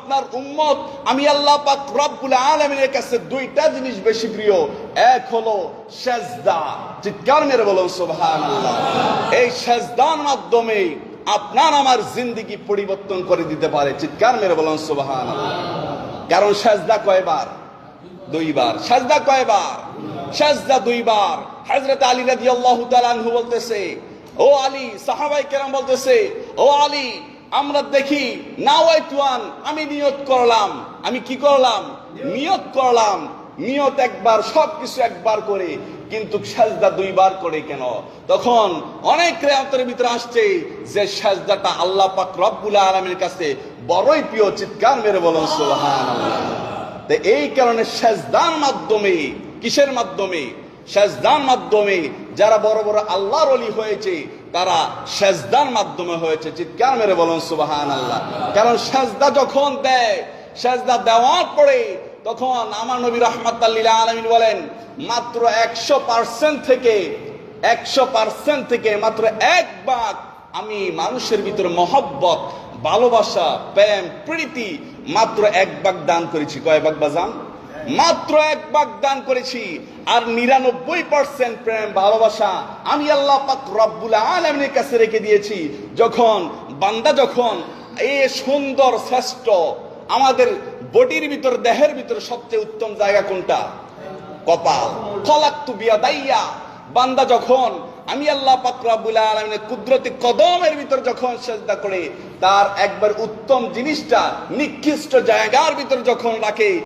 আপনার উম্মত আমি আল্লাহ পাক রব্বুল আলামিনের কাছে দুইটা জিনিস বেশি প্রিয়। এক হলো সেজদা। চিৎকার মেরে বলুন সুবহানাল্লাহ। এই সেজদার মাধ্যমে আপনার আমার জিন্দেগি পরিবর্তন করে দিতে পারে। চিৎকার মেরে বলুন সুবহানাল্লাহ। কারণ সেজদা কয়বার? দুইবার। সেজদা কয়বার? সেজদা দুইবার। হযরত আলী রাদিয়াল্লাহু তাআলা আনহু বলতেছে, ও আলী, সাহাবায়ে কেরাম বলতেছে, ও আলী, আমরা দেখি নাওয়াইতুয়ান, আমি নিয়ত করলাম। আমি কি করলাম? নিয়ত করলাম। নিয়ত একবার, সবকিছু একবার করে, কিন্তু সেজদা দুইবার করে কেন? তখন অনেক রেওয়াতের ভিতরে আসছে যে সেজদাটা আল্লাহ পাক রব্বুল আলামিনের কাছে বড়ই প্রিয়। চিৎকার মেরে বলুন সুবহানাল্লাহ। তো এই কারণে সেজদার মাধ্যমে, কিসের মাধ্যমে? সেজদার মাধ্যমে যারা বড় বড় আল্লাহর ওলি হয়েছে তারা সেজদার মাধ্যমে হয়েছে। চিৎকার মেরে বলুন সুবহানাল্লাহ। কারণ সেজদা যখন দেয়, সেজদা দেওয়ার পরে তখন আমার নবী রাহমাতাল লিল আলামিন বলেন, মাত্র 100% থেকে মাত্র এক ভাগ আমি মানুষের ভিতরে মহব্বত, ভালোবাসা, প্রেম, প্রীতি মাত্র এক ভাগ দান করেছি। কয় ভাগ বাজান? মাত্র এক ভাগ দান করেছি। আর 99% প্রেম, ভালোবাসা আমি আল্লাহ পাক রব্বুল আলামিনের কাছে রেখে দিয়েছি। যখন বান্দা, যখন এই সুন্দর শ্রেষ্ঠ আমাদের বডির ভিতর, দেহের ভিতর সবচেয়ে উত্তম জায়গা কোনটা? কপাল। খলাকতু বিয়াদাইয়া। বান্দা যখন আমি আল্লাহ পাক রব্বুল আলামিনের কুদরতি কদমের ভিতর যখন সেজদা করে, তার একবার উত্তম জিনিসটা নিকৃষ্ট জায়গার ভিতর যখন রাখে,